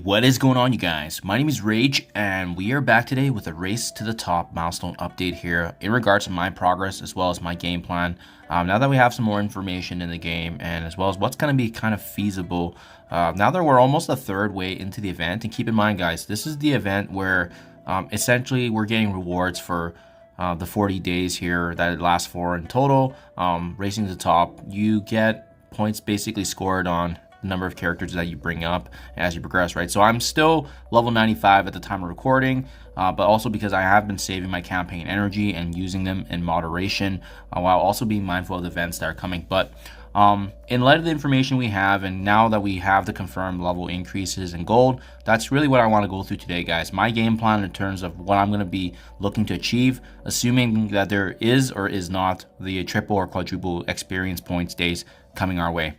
What is going on, you guys? My name is Rage, and we are back today with a Race to the Top milestone update here in regards to my progress as well as my game plan. Now that we have some more information in the game and as well as what's going to be kind of feasible, now that we're almost a third way into the event, and keep in mind, guys, this is the event where essentially we're getting rewards for the 40 days here that it lasts for in total. Racing to the top, you get points basically scored on number of characters that you bring up as you progress, right? So I'm still level 95 at the time of recording, but also because I have been saving my campaign energy and using them in moderation, while also being mindful of the events that are coming. But in light of the information we have, and now that we have the confirmed level increases in gold, that's really what I want to go through today, guys. My game plan in terms of what I'm going to be looking to achieve, assuming that there is or is not the triple or quadruple experience points days coming our way.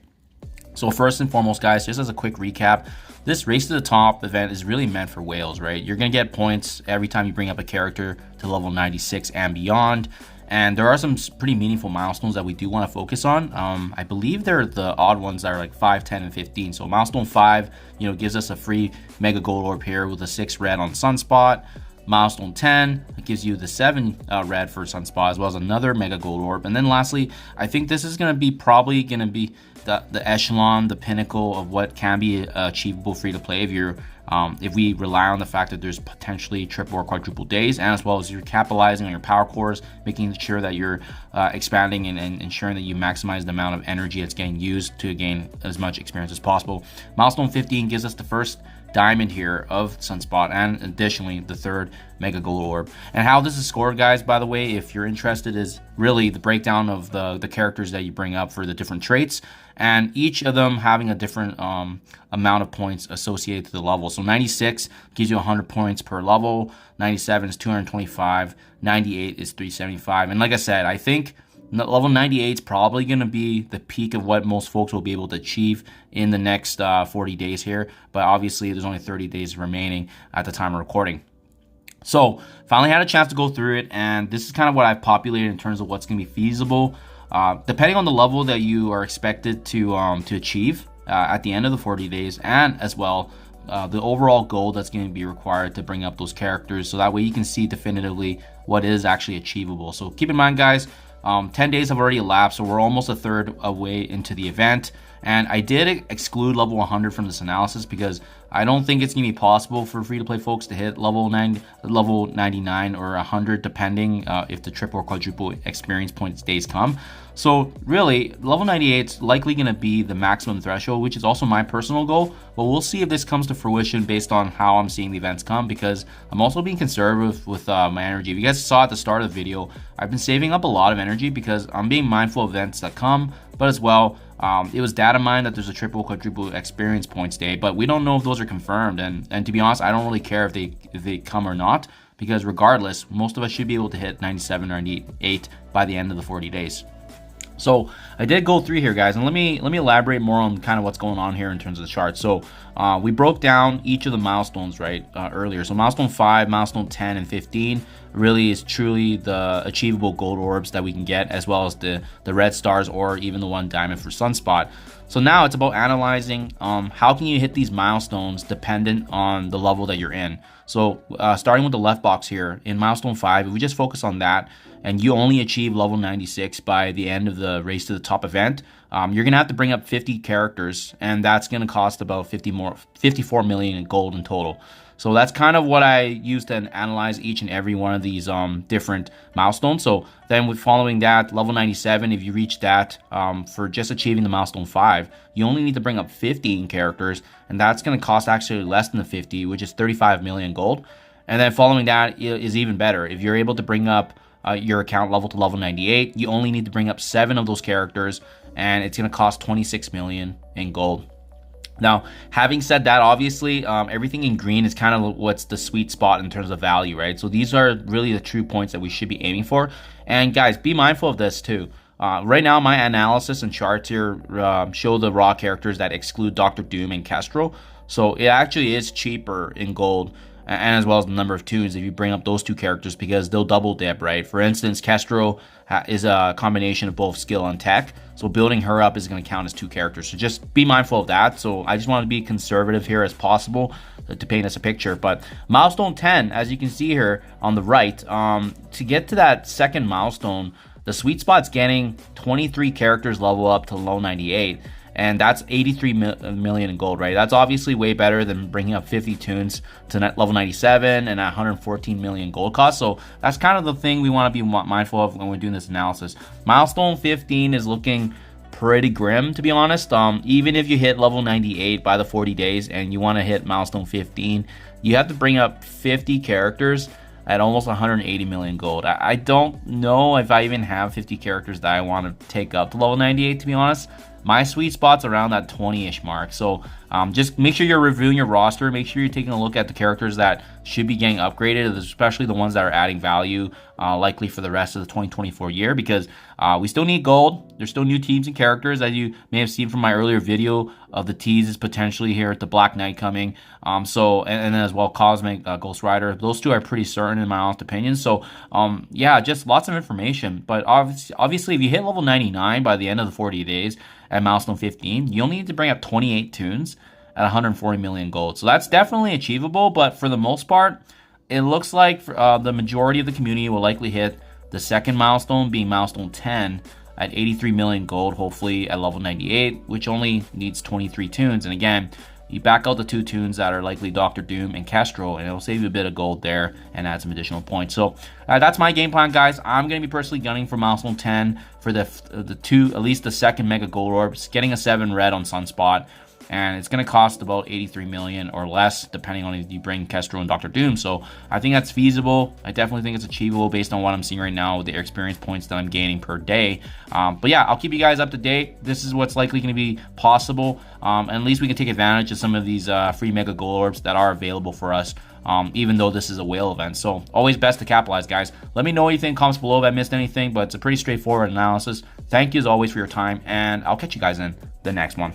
So first and foremost, guys, just as a quick recap, this Race to the Top event is really meant for whales, right? You're going to get points every time you bring up a character to level 96 and beyond. And there are some pretty meaningful milestones that we do want to focus on. I believe they're the odd ones that are like 5, 10, and 15. So milestone 5, gives us a free Mega Gold Orb here with a 6 red on Sunspot. Milestone 10, it gives you the 7 red for Sunspot, as well as another Mega Gold Orb. And then lastly, I think this is going to be probably going to be the echelon, the pinnacle of what can be achievable free to play if we rely on the fact that there's potentially triple or quadruple days, and as well as you're capitalizing on your power cores, making sure that you're expanding and ensuring that you maximize the amount of energy that's getting used to gain as much experience as possible. Milestone 15 gives us the first diamond here of Sunspot, and additionally the third Mega Gold Orb. And how this is scored, guys, by the way, if you're interested, is really the breakdown of the characters that you bring up for the different traits, and each of them having a different amount of points associated to the level. So 96 gives you 100 points per level, 97 is 225, 98 is 375, and like I said, I think level 98 is probably going to be the peak of what most folks will be able to achieve in the next 40 days here. But obviously, there's only 30 days remaining at the time of recording. So finally had a chance to go through it, and this is kind of what I've populated in terms of what's going to be feasible. Depending on the level that you are expected to achieve at the end of the 40 days, and as well the overall goal that's going to be required to bring up those characters, so that way you can see definitively what is actually achievable. So keep in mind, guys, 10 days have already elapsed, so we're almost a third way into the event. And I did exclude level 100 from this analysis because I don't think it's going to be possible for free-to-play folks to hit level 99 or 100, depending if the triple or quadruple experience points days come. So really, level 98 is likely going to be the maximum threshold, which is also my personal goal. But we'll see if this comes to fruition based on how I'm seeing the events come, because I'm also being conservative with my energy. If you guys saw at the start of the video, I've been saving up a lot of energy because I'm being mindful of events that come, but as well, it was data mined that there's a triple quadruple experience points day, but we don't know if those are confirmed. And to be honest, I don't really care if they come or not, because regardless, most of us should be able to hit 97 or 98 by the end of the 40 days. So I did go through here, guys, and let me elaborate more on kind of what's going on here in terms of the chart. So we broke down each of the milestones earlier. So milestone 5, milestone 10, and 15 really is truly the achievable gold orbs that we can get, as well as the red stars or even the 1 diamond for Sunspot. So now it's about analyzing how can you hit these milestones dependent on the level that you're in. So starting with the left box here in milestone 5, if we just focus on that, and you only achieve level 96 by the end of the Race to the Top event, you're gonna have to bring up 50 characters, and that's gonna cost about 54 million in gold in total. So that's kind of what I used to analyze each and every one of these different milestones. So then with following that, level 97, if you reach that for just achieving the milestone 5, you only need to bring up 15 characters, and that's going to cost actually less than the 50, which is 35 million gold. And then following that is even better. If you're able to bring up your account level to level 98, you only need to bring up 7 of those characters, and it's going to cost 26 million in gold. Now, having said that, obviously, everything in green is kind of what's the sweet spot in terms of value, right? So these are really the true points that we should be aiming for. And guys, be mindful of this too. Right now, my analysis and charts here show the raw characters that exclude Dr. Doom and Kestrel. So it actually is cheaper in gold and as well as the number of tunes if you bring up those two characters, because they'll double dip, right? For instance, Kestrel is a combination of both skill and tech, so building her up is going to count as two characters. So just be mindful of that. So I just want to be conservative here as possible to paint us a picture. But milestone 10, as you can see here on the right, to get to that second milestone, the sweet spot's getting 23 characters level up to low 98. And that's 83 million in gold, right? That's obviously way better than bringing up 50 tunes to level 97 and 114 million gold cost. So that's kind of the thing we want to be mindful of when we're doing this analysis. Milestone 15 is looking pretty grim, to be honest. Even if you hit level 98 by the 40 days and you want to hit milestone 15, you have to bring up 50 characters at almost 180 million gold. I don't know if I even have 50 characters that I want to take up to level 98, to be honest. My sweet spot's around that 20-ish mark. So just make sure you're reviewing your roster. Make sure you're taking a look at the characters that should be getting upgraded, especially the ones that are adding value likely for the rest of the 2024 year, because we still need gold. There's still new teams and characters, as you may have seen from my earlier video of the teases potentially here at the Black Knight coming. And then as well Cosmic Ghost Rider. Those two are pretty certain in my honest opinion. So yeah, just lots of information. But obviously if you hit level 99 by the end of the 40 days at milestone 15, you only need to bring up 28 tunes at 140 million gold. So that's definitely achievable, but for the most part, it looks like the majority of the community will likely hit the second milestone, being milestone 10, at 83 million gold, hopefully at level 98, which only needs 23 tunes. And again, you back out the two tunes that are likely Doctor Doom and Kestrel, and it'll save you a bit of gold there and add some additional points. So that's my game plan, guys. I'm going to be personally gunning for milestone 10 for the two, at least the second Mega Gold Orbs, getting a 7 red on Sunspot. And it's going to cost about 83 million or less, depending on if you bring Kestrel and Doctor Doom. So I think that's feasible. I definitely think it's achievable based on what I'm seeing right now with the experience points that I'm gaining per day. But yeah, I'll keep you guys up to date. This is what's likely going to be possible. And at least we can take advantage of some of these free Mega Gold Orbs that are available for us, even though this is a whale event. So always best to capitalize, guys. Let me know what you think in comments below if I missed anything, but it's a pretty straightforward analysis. Thank you as always for your time, and I'll catch you guys in the next one.